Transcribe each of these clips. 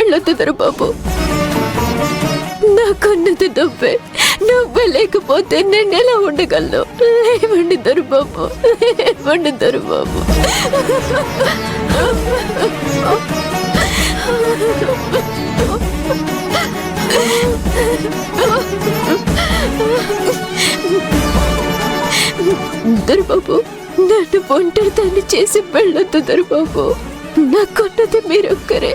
వెళ్ళొద్దు దొరబాబు. నాకున్నది నువ్వే లేకపోతే నేను ఎలా ఉండగలను? లేవండి దొరబాబు, లేవండి దొరబాబు. దొరబాబు, నన్ను ఒంటరి దాన్ని చేసి వెళ్ళొద్దు దొరబాబు. నాకున్నది మీరొక్కరే.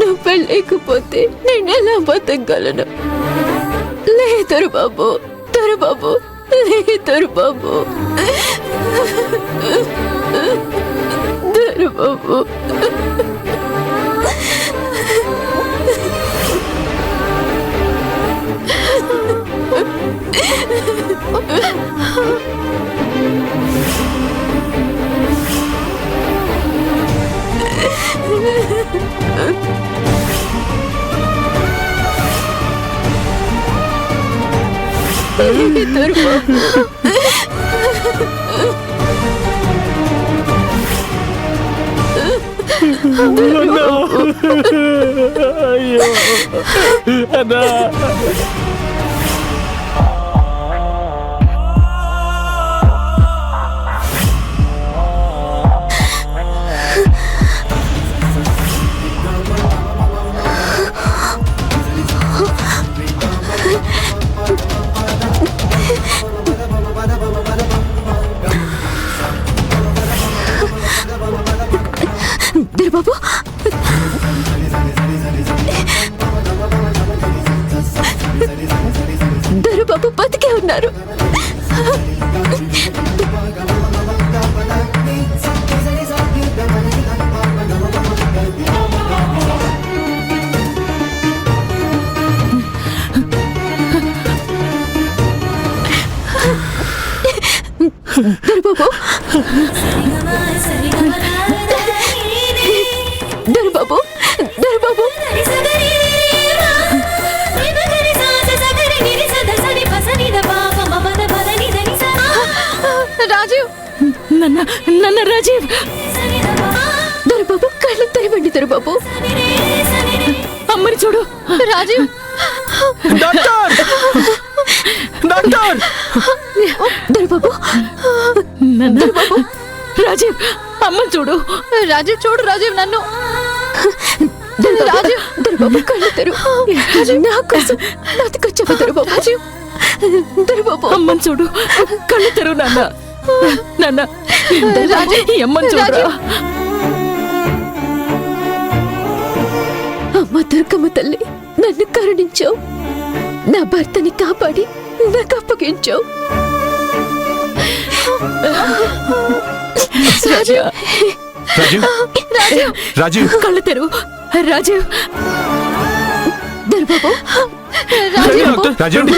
నువ్వు లేకపోతే నేను ఎలా బతకగలను? లే దొరబాబు, దొరబాబు, లే దొరబాబు, దొరబాబు. దొరబాబు, అయ్యో అన్నా. దొరబాబు, దొరబాబు బతికే ఉన్నారు. దొరబాబు, దొరబాబు, దొరబాబు. రాజీవ్, నన్న రాజీవ్. దొరబాబు కళ్ళు తెరవండి దొరబాబు. అమ్మని చూడు. Rajeev, doctor, doctor. దొరబాబు, దొరబాబు. రాజీవ్, అమ్మని చూడు. రాజీవ్ చూడు. రాజీవ్ నన్ను. రాజీవ్, దొరబాబు కళ్ళు తెరు. నా కోసం బతికొచ్చావు దొరబాబు. రాజీవ్, దొరబాబు. అమ్మని చూడు. కళ్ళు తెరువు నాన్న. నాన్న, ఈ అమ్మని చూడరా. అమ్మ దుర్గమ్మ తల్లి, నన్ను కరుణించావు. నా భర్తని కాపాడి నాకు అప్పగించావు. రాజీవ్, రాజీవ్, రాజీవ్. కళ్ళు తెరువు. రాజీవ్. దొరబాబు, రాజీవ్,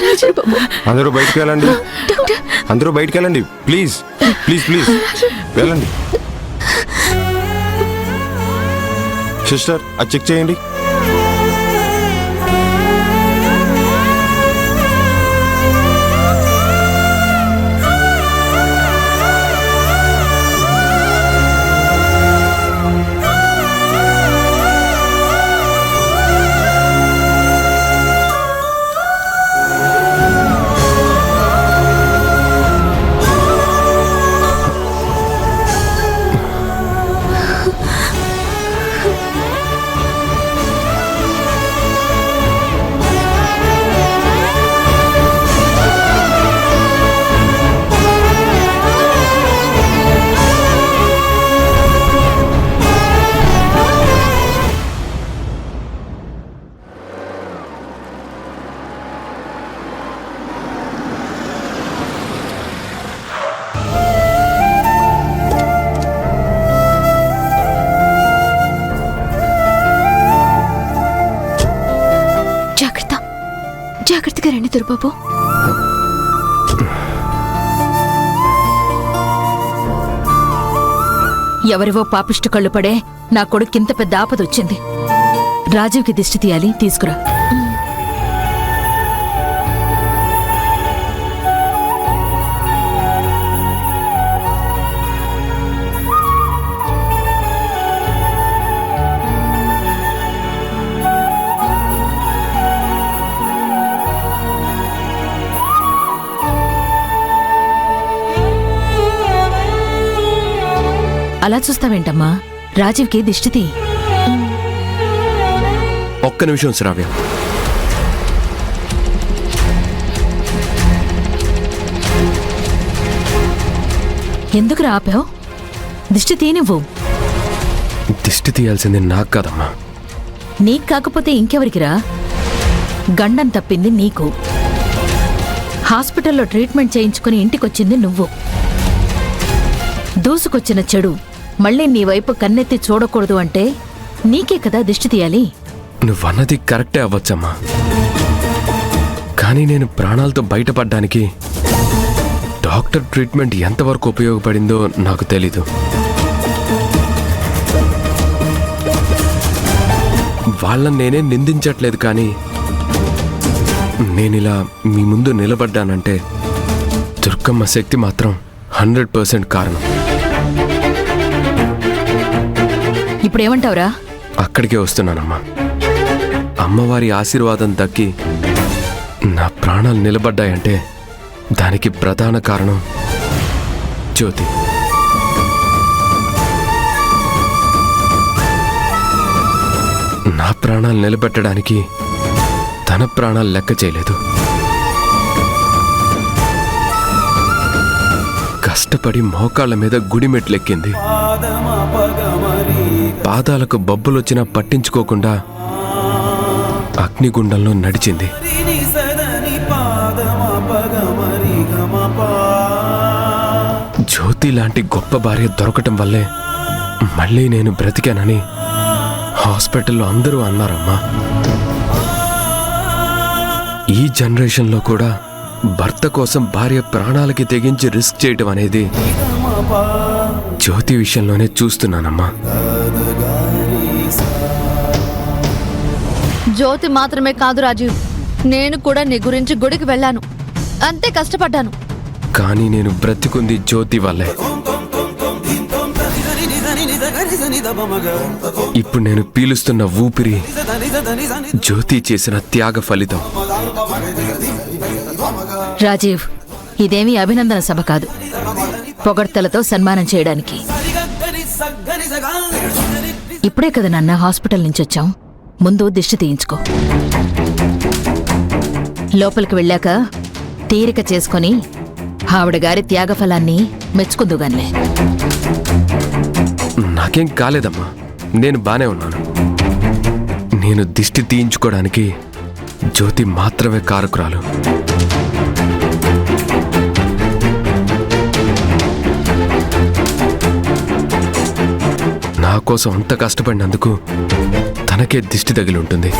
రాజీవ్ బాబు. అందరూ బయటకు వెళ్ళండి. డాక్టర్, అందరూ బయటకు వెళ్ళండి ప్లీజ్, ప్లీజ్, ప్లీజ్ వెళ్ళండి. సిస్టర్, అది చెక్ చేయండి. జాగ్రత్తగా రండి దొరబాబు. ఎవరివో పాపిష్టి కళ్ళు పడే నా కొడుక్కింత పెద్ద ఆపదొచ్చింది. రాజీవ్కి దిష్టి తీయాలి, తీసుకురా. అలా చూస్తావేంటమ్మా? రాజీవ్కి దిష్టి తీ. ఒక్క నిమిషం శ్రావ్య. ఎందుకు ఆపావు? దిష్టి తీనివ్వు. దిష్టి తీయాల్సింది నాకు కాదమ్మా. నీకు కాకపోతే ఇంకెవరికిరా? గండం తప్పింది నీకు. హాస్పిటల్లో ట్రీట్మెంట్ చేయించుకుని ఇంటికొచ్చింది నువ్వు. దూసుకొచ్చిన చెడు మళ్ళీ నీ వైపు కన్నెత్తి చూడకూడదు అంటే నీకే కదా దిష్టి తీయాలి. నువ్వన్నది కరెక్టే అవ్వచ్చమ్మా, కానీ నేను ప్రాణాలతో బయటపడ్డానికి డాక్టర్ ట్రీట్మెంట్ ఎంతవరకు ఉపయోగపడిందో నాకు తెలీదు. వాళ్ళని నేనే నిందించట్లేదు, కానీ నేనిలా మీ ముందు నిలబడ్డానంటే దుర్గమ్మ శక్తి మాత్రం 100% కారణం. ఇప్పుడేమంటావురా? అక్కడికే వస్తున్నానమ్మా. అమ్మవారి ఆశీర్వాదం దక్కి నా ప్రాణాలు నిలబడ్డాయంటే దానికి ప్రధాన కారణం జ్యోతి. నా ప్రాణాలు నిలబెట్టడానికి తన ప్రాణాలు లెక్క చేయలేదు. కష్టపడి మోకాళ్ళ మీద గుడి మెట్లెక్కింది. పాదాలకు బొబ్బలొచ్చినా పట్టించుకోకుండా అగ్నిగుండంలో నడిచింది. జ్యోతి లాంటి గొప్ప భార్య దొరకటం వల్లే మళ్ళీ నేను బ్రతికానని హాస్పిటల్లో అందరూ అన్నారమ్మా. ఈ జనరేషన్లో కూడా భర్త కోసం భార్య ప్రాణాలకి తెగించి రిస్క్ చేయటం అనేది జ్యోతి విషయంలోనే చూస్తున్నానమ్మా. జ్యోతి మాత్రమే కాదు రాజీవ్, నేను కూడా నీ గురించి గుడికి వెళ్ళాను, అంతే కష్టపడ్డాను. కానీ నేను బ్రతికుంది జ్యోతి వల్లే. ఇప్పుడు నేను పీలుస్తున్న ఊపిరి జ్యోతి చేసిన త్యాగ ఫలితం. రాజీవ్, ఇదేమీ అభినందన సభ కాదు, పొగడ్తలతో సన్మానం చేయడానికి. ఇప్పుడే కదా నాన్న హాస్పిటల్ నుంచి వచ్చాం, ముందు దిష్టి తీయించుకో. లోపలికి వెళ్ళాక తీరిక చేసుకొని ఆవిడ గారి త్యాగఫలాన్ని మెచ్చుకుందుగానిలే. నాకేం కాలేదమ్మా, నేను బానే ఉన్నాను. నేను దిష్టి తీయించుకోవడానికి జ్యోతి మాత్రమే కారకురాలు. నా కోసం అంత కష్టపడినందుకు తనకే దిష్టి తగిలి ఉంటుంది.